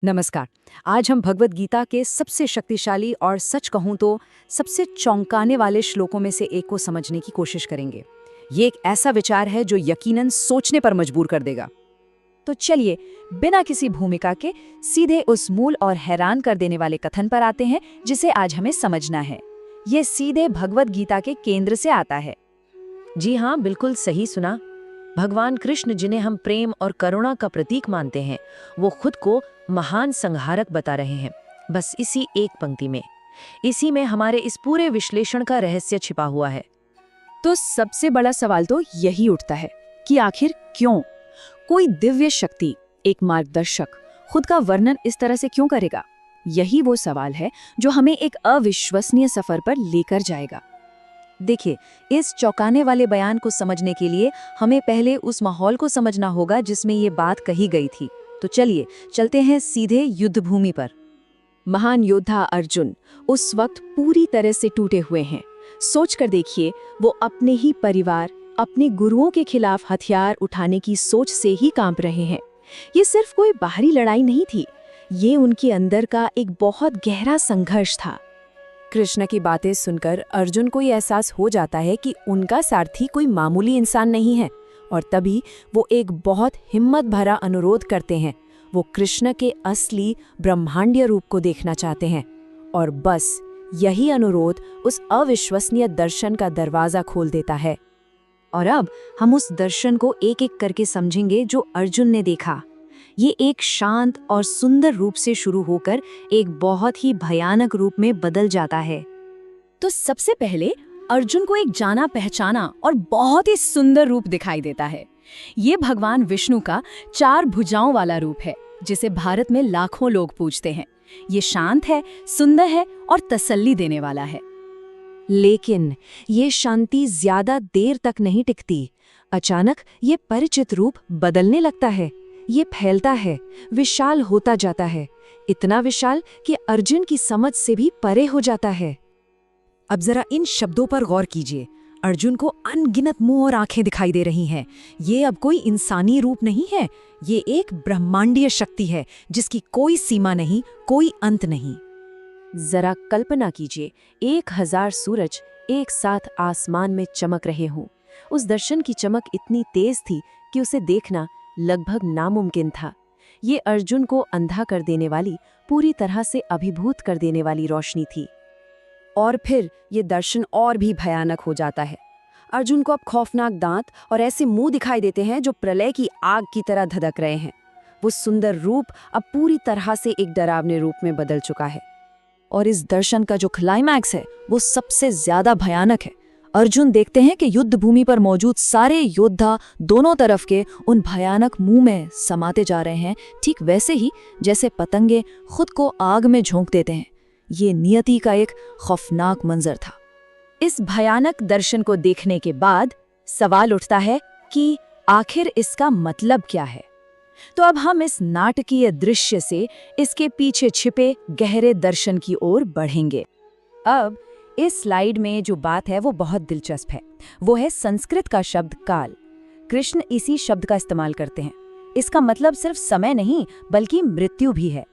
नमस्कार। आज हम भगवत गीता के सबसे शक्तिशाली और सच कहूं तो सबसे चौंकाने वाले श्लोकों में से एक को समझने की कोशिश करेंगे। ये एक ऐसा विचार है जो यकीनन सोचने पर मजबूर कर देगा। तो चलिए, बिना किसी भूमिका के सीधे उस मूल और हैरान कर देने वाले कथन पर आते हैं जिसे आज हमें समझना है। ये सीधे भगवत गीता के केंद्र से आता है। जी हाँ, बिल्कुल सही सुना। भगवान कृष्ण, जिन्हें हम प्रेम और करुणा का प्रतीक मानते हैं, वो खुद को महान संहारक बता रहे हैं, बस इसी एक पंक्ति में। इसी में हमारे इस पूरे विश्लेषण का रहस्य छिपा हुआ है। तो सबसे बड़ा सवाल तो यही उठता है कि आखिर क्यों कोई दिव्य शक्ति, एक मार्गदर्शक, खुद का वर्णन इस तरह से क्यों करेगा? यही वो सवाल है जो हमें एक अविश्वसनीय सफर पर लेकर जाएगा। देखिए, इस चौंकाने वाले बयान को समझने के लिए हमें पहले उस माहौल को समझना होगा जिसमें ये बात कही गई थी। तो चलिए चलते हैं सीधे युद्ध भूमि पर। महान योद्धा अर्जुन उस वक्त पूरी तरह से टूटे हुए हैं। सोचकर देखिए, वो अपने ही परिवार, अपने गुरुओं के खिलाफ हथियार उठाने की सोच से ही कांप रहे हैं। ये सिर्फ कोई बाहरी लड़ाई नहीं थी, ये उनके अंदर का एक बहुत गहरा संघर्ष था। कृष्ण की बातें सुनकर अर्जुन को ये एहसास हो जाता है कि उनका सारथी कोई मामूली इंसान नहीं है, और तभी वो एक बहुत हिम्मत भरा अनुरोध करते हैं। वो कृष्ण के असली ब्रह्मांडीय रूप को देखना चाहते हैं, और बस यही अनुरोध उस अविश्वसनीय दर्शन का दरवाजा खोल देता है। और अब हम उस दर्शन को एक एक करके समझेंगे जो अर्जुन ने देखा। ये एक शांत और सुंदर रूप से शुरू होकर एक बहुत ही भयानक रूप में बदल जाता है। तो सबसे पहले अर्जुन को एक जाना पहचाना और बहुत ही सुंदर रूप दिखाई देता है। ये भगवान विष्णु का 4 भुजाओं वाला रूप है, जिसे भारत में लाखों लोग पूजते हैं। ये शांत है, सुंदर है और तसल्ली देने वाला है। लेकिन ये शांति ज्यादा देर तक नहीं टिकती। अचानक ये परिचित रूप बदलने लगता है। ये फैलता है, विशाल होता जाता है, इतना विशाल कि अर्जुन की समझ से भी परे हो जाता है। अब जरा इन शब्दों पर गौर कीजिए। अर्जुन को अनगिनत मुंह और आंखें दिखाई दे रही हैं। ये अब कोई इंसानी रूप नहीं है, ये एक ब्रह्मांडीय शक्ति है जिसकी कोई सीमा नहीं, कोई अंत नहीं। जरा कल्पना कीजिए, 1000 सूरज एक साथ आसमान में चमक रहे हों। उस दर्शन की चमक इतनी तेज थी कि उसे देखना लगभग नामुमकिन था। ये अर्जुन को अंधा कर देने वाली, पूरी तरह से अभिभूत कर देने वाली रोशनी थी। और फिर ये दर्शन और भी भयानक हो जाता है। अर्जुन को अब खौफनाक दांत और ऐसे मुंह दिखाई देते हैं जो प्रलय की आग की तरह धधक रहे हैं। वो सुंदर रूप अब पूरी तरह से एक डरावने रूप में बदल चुका है। और इस दर्शन का जो क्लाइमैक्स है वो सबसे ज्यादा भयानक है। अर्जुन देखते हैं कि युद्ध भूमि पर मौजूद सारे योद्धा दोनों तरफ के उन भयानक मुंह में समाते जा रहे हैं, ठीक वैसे ही जैसे पतंगे खुद को आग में झोंक देते हैं। ये नियति का एक खौफनाक मंजर था। इस भयानक दर्शन को देखने के बाद सवाल उठता है कि आखिर इसका मतलब क्या है। तो अब हम इस नाटकीय दृश्य से इसके पीछे छिपे गहरे दर्शन की ओर बढ़ेंगे। अब इस स्लाइड में जो बात है वो बहुत दिलचस्प है। वो है संस्कृत का शब्द काल। कृष्ण इसी शब्द का इस्तेमाल करते हैं। इसका मतलब सिर्फ समय नहीं बल्कि मृत्यु भी है।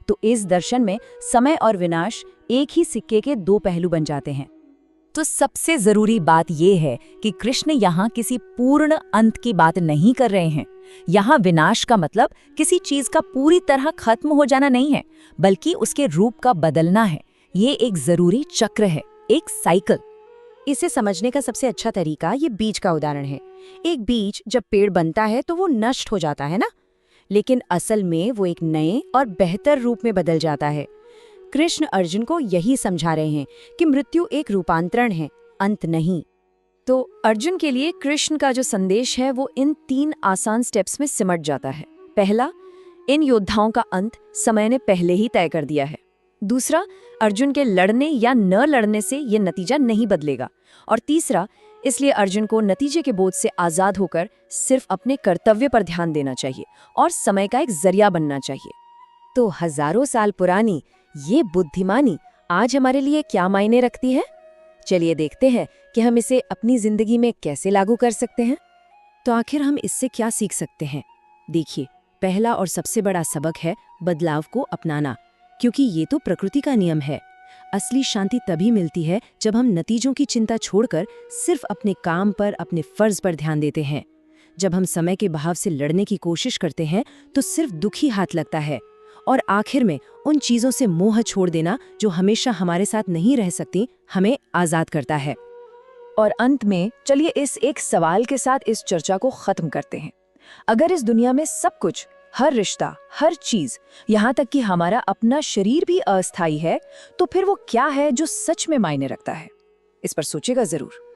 तो इस दर्शन में समय और विनाश एक ही सिक्के के 2 पहलू बन जाते हैं। तो सबसे जरूरी बात यह है कि कृष्ण यहाँ किसी पूर्ण अंत की बात नहीं कर रहे हैं। यहाँ विनाश का मतलब किसी चीज का पूरी तरह खत्म हो जाना नहीं है, बल्कि उसके रूप का बदलना है। ये एक जरूरी चक्र है, एक साइकिल। इसे समझने का सबसे अच्छा तरीका ये बीज का उदाहरण है। एक बीज जब पेड़ बनता है तो वो नष्ट हो जाता है ना, लेकिन असल में वो एक नए और बेहतर रूप में बदल जाता है। कृष्ण अर्जुन को यही समझा रहे हैं कि मृत्यु एक रूपांतरण है, अंत नहीं। तो अर्जुन के लिए कृष्ण का जो संदेश है वो इन 3 आसान स्टेप्स में सिमट जाता है। पहला, इन योद्धाओं का अंत समय ने पहले ही तय कर दिया है। दूसरा, अर्जुन के लड़ने या न लड़ने से ये नतीजा नहीं बदलेगा। और तीसरा, इसलिए अर्जुन को नतीजे के बोझ से आजाद होकर सिर्फ अपने कर्तव्य पर ध्यान देना चाहिए और समय का एक जरिया बनना चाहिए। तो हजारों साल पुरानी ये बुद्धिमानी आज हमारे लिए क्या मायने रखती है? चलिए देखते हैं कि हम इसे अपनी जिंदगी में कैसे लागू कर सकते हैं। तो आखिर हम इससे क्या सीख सकते हैं? देखिए, पहला और सबसे बड़ा सबक है बदलाव को अपनाना, क्योंकि ये तो प्रकृति का नियम है। असली शांति तभी मिलती है जब हम नतीजों की चिंता छोड़कर सिर्फ अपने काम पर, अपने फर्ज पर ध्यान देते हैं। जब हम समय के बहाव से लड़ने की कोशिश करते हैं तो सिर्फ दुख ही हाथ लगता है, और आखिर में उन चीजों से मोह छोड़ देना जो हमेशा हमारे साथ नहीं रह सकती, हमें आजाद करता है। और अंत में चलिए इस एक सवाल के साथ इस चर्चा को खत्म करते हैं। अगर इस दुनिया में सब कुछ, हर रिश्ता, हर चीज, यहाँ तक कि हमारा अपना शरीर भी अस्थायी है, तो फिर वो क्या है जो सच में मायने रखता है? इस पर सोचेगा जरूर।